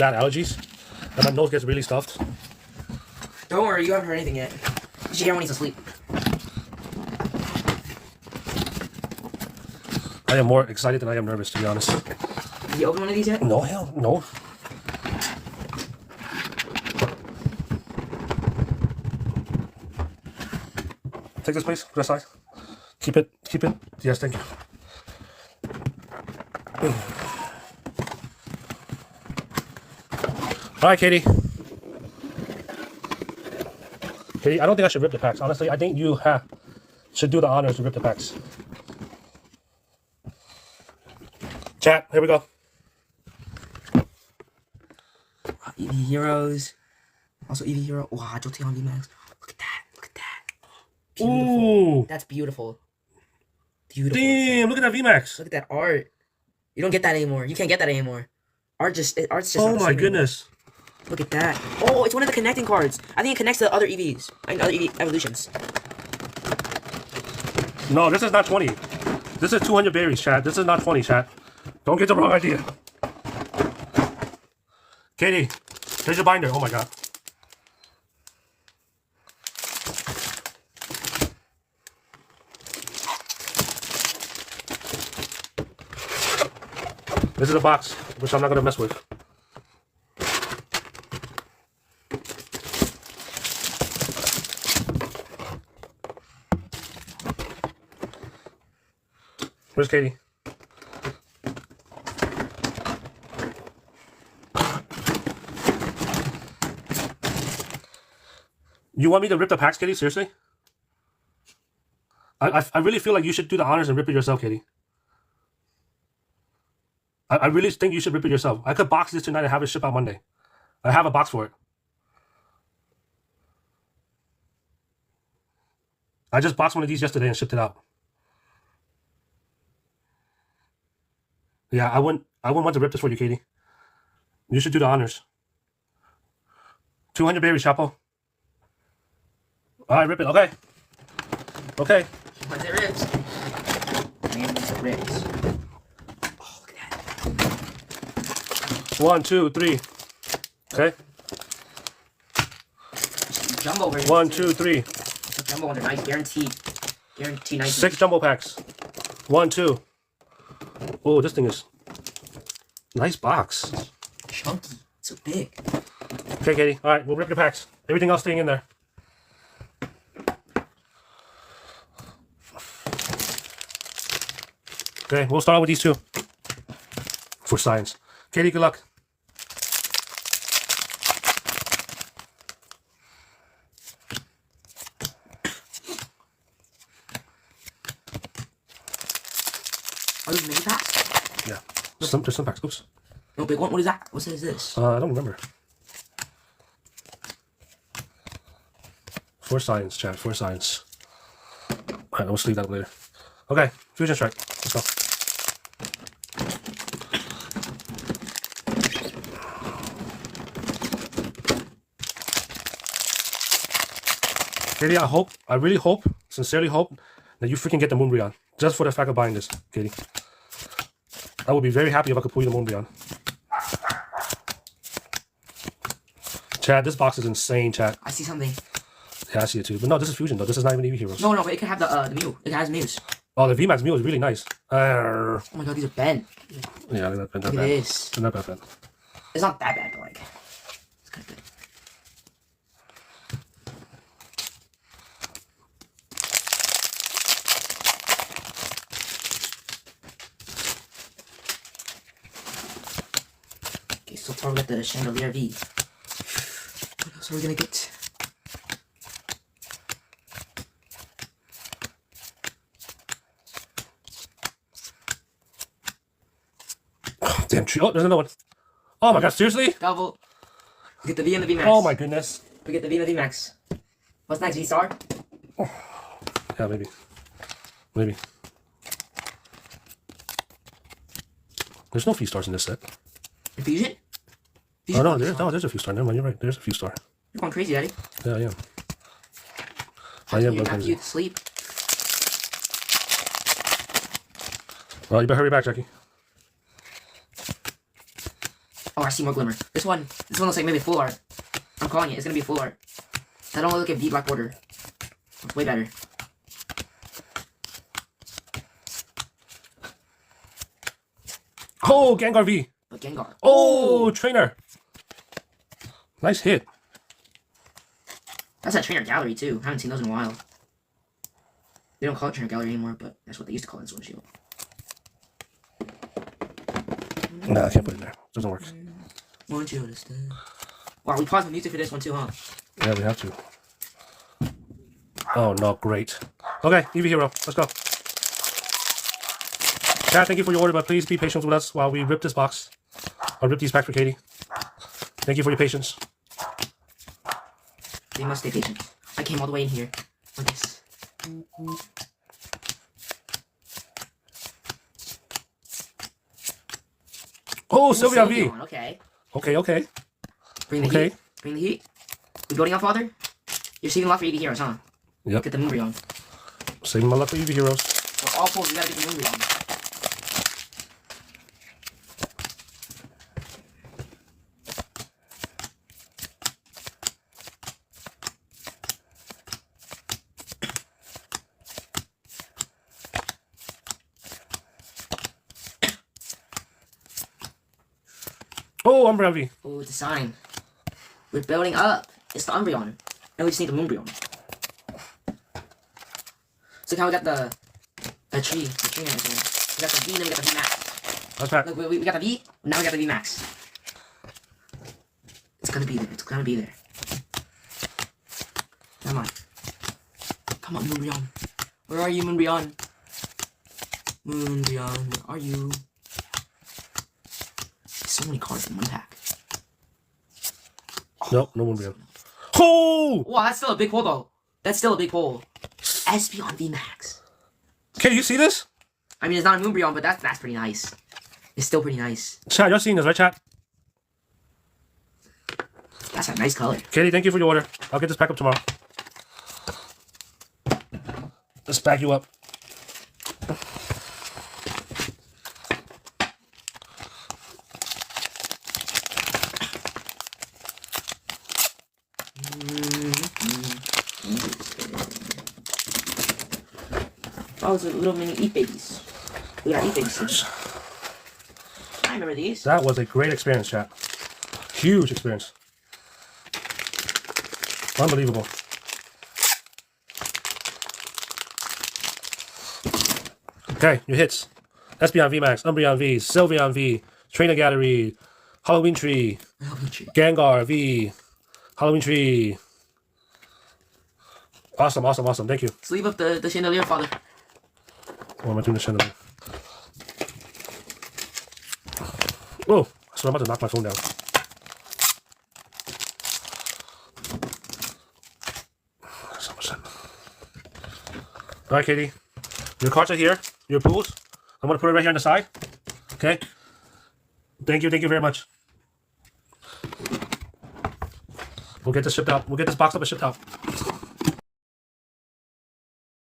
bad allergies, and my nose gets really stuffed. Don't worry, you haven't heard anything yet. You should hear when he's asleep. I am more excited than I am nervous, to be honest. Have you opened one of these yet? No, hell, no. Take this, please. Put it aside. Keep it. Keep it. Yes, thank you. All right, Katie. Katie, I don't think I should rip the packs. Honestly, I think you should do the honors to rip the packs. Chat, here we go. EV Heroes. Also EV Hero. Wow, Jolteon VMAX. Look at that. Look at that. Beautiful. Ooh. That's beautiful. Beautiful. Damn, look at that VMAX. Look at that art. You don't get that anymore. You can't get that anymore. Art's just Oh my goodness. Anymore. Look at that. Oh, it's one of the connecting cards. I think it connects to other EVs. I mean, other EV evolutions. No, this is not 20. This is 200 berries, chat. This is not 20, chat. Don't get the wrong idea. Katie, here's your binder. Oh my god. This is a box, which I'm not gonna mess with. Where's Katie? You want me to rip the packs, Katie? Seriously? I really feel like you should do the honors and rip it yourself, Katie. I really think you should rip it yourself. I could box this tonight and have it ship out Monday. I have a box for it. I just boxed one of these yesterday and shipped it out. Yeah, I wouldn't want to rip this for you, Katie. You should do the honors. 200 berries, Chapo. All right, rip it. Okay. Okay. When's it rips? Man, it's rips. Oh, look at that. 1, 2, 3. Okay. Jumbo version. 1, 2, 3. The jumbo ones are nice, guaranteed. Guaranteed nice. 6 jumbo packs. 1, 2. Oh, this thing is nice box. Chunky. So big. Okay, Katie. All right, we'll rip the packs. Everything else staying in there. Okay, we'll start out with these two for science. Katie, good luck. Are those mini packs? Yeah, there's some packs. Oops. No big one. What is that? What is this? I don't remember. For science, chat. For science. All right, we'll sleep that up later. Okay, Fusion Strike. Let's go. Katie, I really hope, sincerely hope, that you freaking get the Moonbreon. Just for the fact of buying this, Katie. I would be very happy if I could pull you the Moonbreon. Chat, this box is insane, chat. I see something. Yeah, I see it too. But no, this is Fusion, though. This is not even EV Heroes. No, but it could have the Mew. It has Mews. Oh, the VMAX Mew is really nice. Oh my god, these are bent. Yeah, they're not bad. Look at this. They're not bad. It's not that bad, but like, it's kind of good. Okay, so far we got the Chandelier V. What else are we gonna get? Damn tree. Oh, there's another one. Oh my god, seriously? Double. We get the V and the V Max. Oh my goodness. We get the V and the V Max. What's next, V Star? Yeah, maybe. Maybe. There's no few stars in this set. Fusion? Oh no, there's a few star. Never mind, you're right. There's a few star. You're going crazy, Daddy. Yeah, I am. I am going After crazy. you sleep. Well, you better hurry back, Jackie. Oh, I see more glimmer. This one looks like maybe full art. I'm calling it. It's gonna be full art. I don't look at V black border. It's way better. Oh, Gengar V. But Gengar. Oh, trainer. Nice hit. That's a trainer gallery too. Haven't seen those in a while. They don't call it trainer gallery anymore, but that's what they used to call it in Sword and Shield. No, I can't put it there. Doesn't work. Won't you understand? Wow, we paused the music for this one too, huh? Yeah, we have to. Oh, no, great. Okay, Eevee Hero, let's go. Chat, thank you for your order, but please be patient with us while we rip this box. I'll rip these packs for Katie. Thank you for your patience. They must stay patient. I came all the way in here for this. Oh, Sylveon V. Sylveon, okay. Okay. Bring the Okay. heat. Bring the heat. We building up, Father? You're saving a lot for Eevee Heroes, huh? Yep. Get the Moonbreon. Saving my luck for Eevee Heroes. For all four, we gotta get the Moonbreon. Oh, Umbreon V. Oh, it's a sign. We're building up. It's the Umbreon. And we just need the Moonbreon. So now we got the tree. The tree and everything. We got the V and then we got the V Max. That's right. Look, we got the V. Now we got the V Max. It's gonna be there. It's gonna be there. Come on. Come on, Moonbreon. Where are you, Moonbreon? Moonbreon, where are you? So many cards in one pack. Nope, no Umbreon. Oh! Wow, that's still a big pull though. That's still a big pull. Espeon VMAX. Can you see this? I mean, it's not a Moonbreon, but that's pretty nice. It's still pretty nice. Chat, you're seeing this, right, chat? That's a nice color. Katie, thank you for your order. I'll get this back up tomorrow. Let's back you up. Oh, it's a little mini Eat Babies. We got Eat Babies. I remember these. That was a great experience, chat. Huge experience. Unbelievable. Okay, your hits. Espeon VMAX, Umbreon V, Sylveon V, Trainer Gallery, Halloween Tree, Gengar V, Halloween Tree. Awesome. Thank you. Let's leave up the chandelier, Father. What am I doing the chandelier? Whoa, so I'm about to knock my phone down. So much time. Alright, Katie. Your cards are here. Your pools. I'm gonna put it right here on the side. Okay? Thank you very much. We'll get this shipped out. We'll get this boxed up and shipped out.